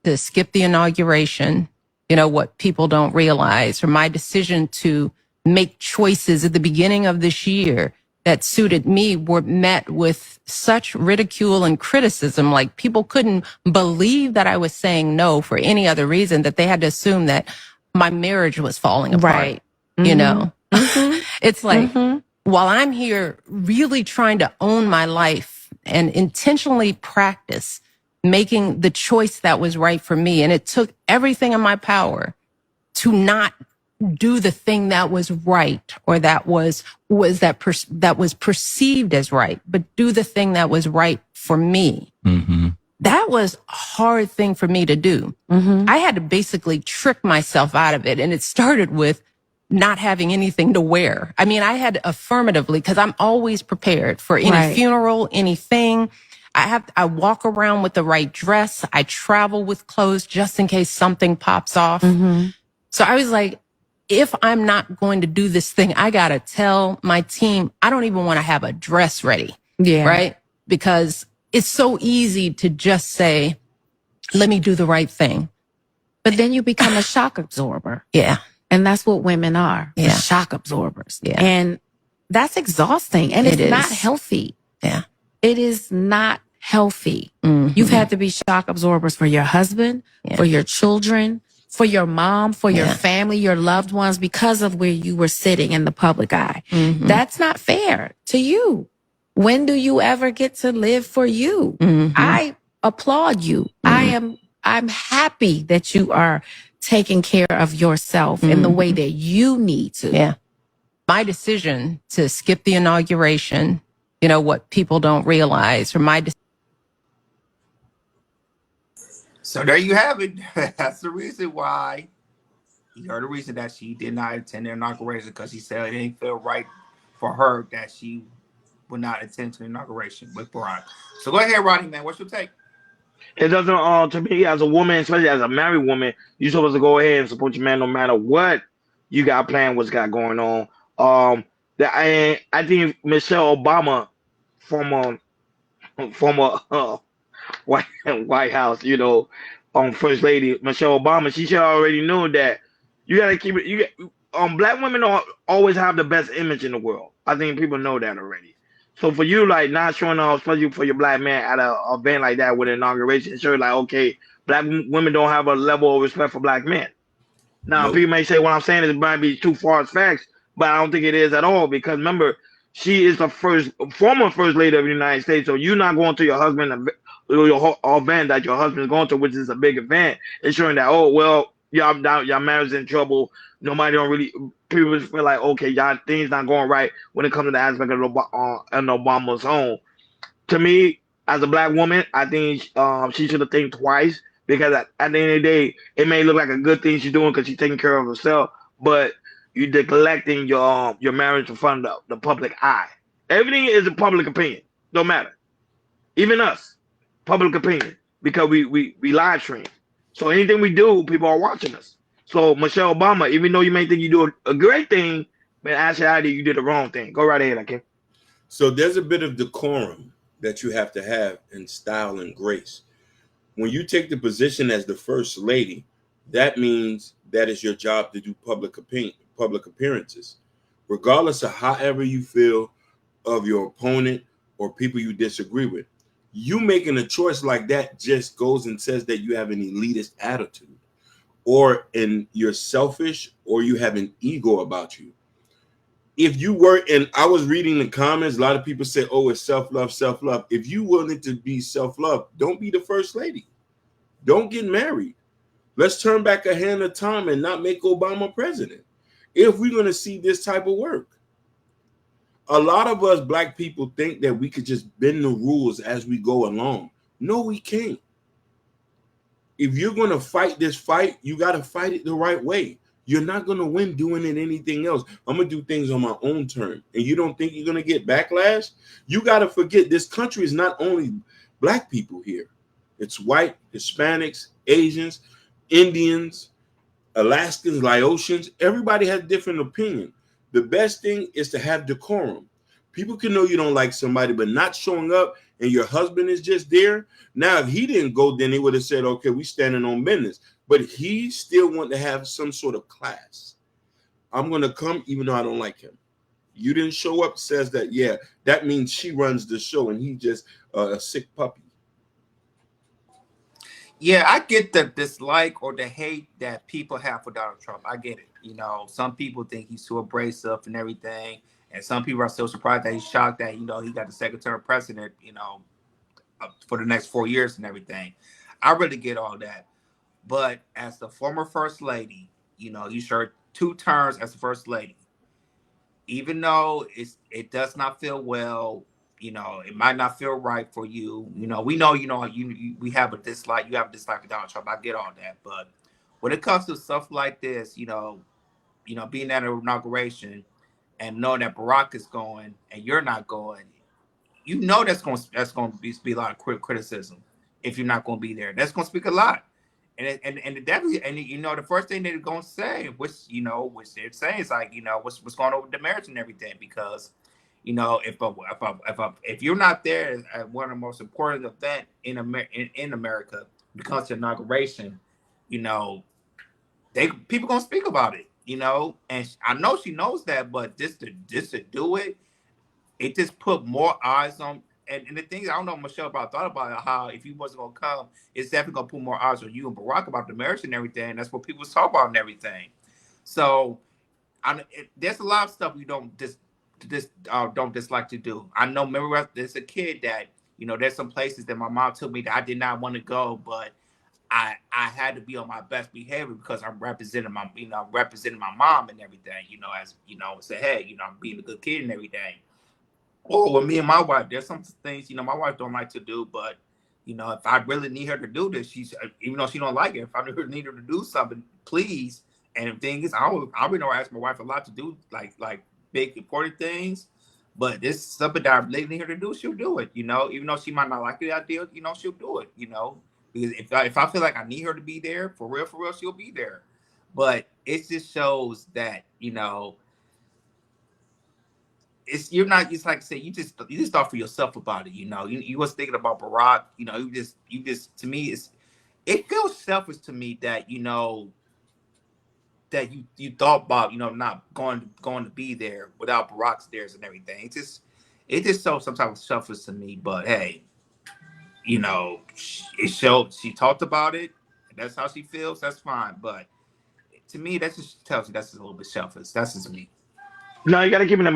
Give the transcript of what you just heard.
to skip the inauguration, you know, what people don't realize, or my decision to make choices at the beginning of this year that suited me were met with such ridicule and criticism. Like, people couldn't believe that I was saying no for any other reason, that they had to assume that my marriage was falling apart. Right. You know, it's like, while I'm here really trying to own my life and intentionally practice making the choice that was right for me, and it took everything in my power to not do the thing that was right, or that was perceived as right, but do the thing that was right for me. That was a hard thing for me to do. I had to basically trick myself out of it. And it started with not having anything to wear. I mean, I had affirmatively, because I'm always prepared for any funeral, anything. I walk around with the right dress. I travel with clothes just in case something pops off. So I was like, if I'm not going to do this thing, I got to tell my team, I don't even want to have a dress ready. Yeah. Right? Because it's so easy to just say, let me do the right thing. But then you become a shock absorber. Yeah. And that's what women are. Yeah. Shock absorbers. Yeah. And that's exhausting. And it's not healthy. Yeah. It is not healthy. You've had to be shock absorbers for your husband, for your children, for your mom, for your family, your loved ones, because of where you were sitting in the public eye. That's not fair to you. When do you ever get to live for you? I applaud you. I'm happy that you are taking care of yourself in the way that you need to. Yeah. My decision to skip the inauguration, you know, what people don't realize, or my So there you have it. That's the reason why. You heard the reason that she did not attend the inauguration, because she said it didn't feel right for her that she would not attend to the inauguration with Barack. So go ahead, Rodney, man. What's your take? It doesn't, to me, as a woman, especially as a married woman, you're supposed to go ahead and support your man no matter what you got planned, what's got going on. I think Michelle Obama, former White House, you know, First Lady Michelle Obama, she should already know that you gotta keep it. Black women don't always have the best image in the world. I think people know that already. So for you, like, not showing off, especially for your black man at an event like that with an inauguration, it's sure like, okay, black women don't have a level of respect for black men. Now, people may say what I'm saying is it might be too far-fetched, but I don't think it is at all, because remember, she is the former First Lady of the United States. So you're not going to your husband, your event that your husband is going to, which is a big event, ensuring that, oh, well, y'all marriage in trouble. Nobody don't really, people feel like, okay, y'all things not going right when it comes to the aspect of Obama's home. To me, as a black woman, I think she should have think twice, because at the end of the day, it may look like a good thing she's doing because she's taking care of herself, but you're neglecting your marriage in front of the public eye. Everything is a public opinion. Don't matter. Even us, public opinion, because we live stream. So anything we do, people are watching us. So Michelle Obama, even though you may think you do a great thing, but actually you did the wrong thing. Go right ahead, Akeem. So there's a bit of decorum that you have to have in style and grace. When you take the position as the First Lady, that means that it's your job to do public appearances, regardless of however you feel of your opponent or people you disagree with. You making a choice like that just goes and says that you have an elitist attitude, or you're selfish, or you have an ego about you. If you were, and I was reading the comments, a lot of people say, oh, it's self-love, self-love. If you willing to be self-love, don't be the First Lady. Don't get married. Let's turn back a hand of time and not make Obama president if we're going to see this type of work. A lot of us black people think that we could just bend the rules as we go along. No, we can't. If you're going to fight this fight, you got to fight it the right way. You're not going to win doing it anything else. I'm going to do things on my own terms. And you don't think you're going to get backlash? You got to forget this country is not only black people here. It's white, Hispanics, Asians, Indians, Alaskans, Laotians. Everybody has different opinion. The best thing is to have decorum. People can know you don't like somebody, but not showing up and your husband is just there. Now, if he didn't go, then they would have said, okay, we standing on business. But he still want to have some sort of class. I'm going to come even though I don't like him. You didn't show up, says that, yeah, that means she runs the show and he just a sick puppy. Yeah, I get the dislike or the hate that people have for Donald Trump. I get it. You know, some people think he's too abrasive and everything. And some people are so surprised that he's shocked that, you know, he got the second term president, you know, for the next 4 years and everything. I really get all that. But as the former first lady, you know, you served 2 terms as the first lady. Even though it does not feel well, you know, it might not feel right for you. You know, we know, we have a dislike. You have a dislike for Donald Trump. I get all that. But when it comes to stuff like this, you know, being at an inauguration and knowing that Barack is going and you're not going, you know that's going to be a lot of criticism if you're not going to be there. That's going to speak a lot. And definitely, and you know, the first thing they're going to say, which they're saying is like, you know, what's going on with the marriage and everything, because, you know, if you're not there at one of the most important events in America, because the inauguration, you know, people gonna speak about it, you know, and I know she knows that, but just to do it, it just put more eyes on. And the thing is, I don't know, Michelle, about thought about it, how if you wasn't gonna come, it's definitely gonna put more eyes on you and Barack about the marriage and everything. That's what people was talking about and everything. So there's a lot of stuff you don't dislike to do. I know. Remember, there's a kid that, you know, there's some places that my mom took me that I did not want to go, but I had to be on my best behavior because I'm representing my mom and everything. You know, as you know, say, hey, you know, I'm being a good kid and everything. Or with me and my wife, there's some things, you know, my wife don't like to do, but, you know, if I really need her to do this, she's, even though she don't like it, if I need her to do something, please. And the thing is, I really know I ask my wife a lot to do like big important things, but this is something that I really need her to do, she'll do it, you know, even though she might not like the idea, you know, she'll do it, you know, because if I feel like I need her to be there for real, she'll be there. But it just shows that, you know, you're not just, like I said, you just thought for yourself about it, you know. You was thinking about Barack, you know. You just to me, it feels selfish to me that, you know, that you thought about, you know, not going to be there without Barack's there and everything. It just shows some type of selfish to me. But hey, you know, it showed, she talked about it. That's how she feels. That's fine. But to me, that just tells you that's a little bit selfish. That's just me. No, you got to keep in mind.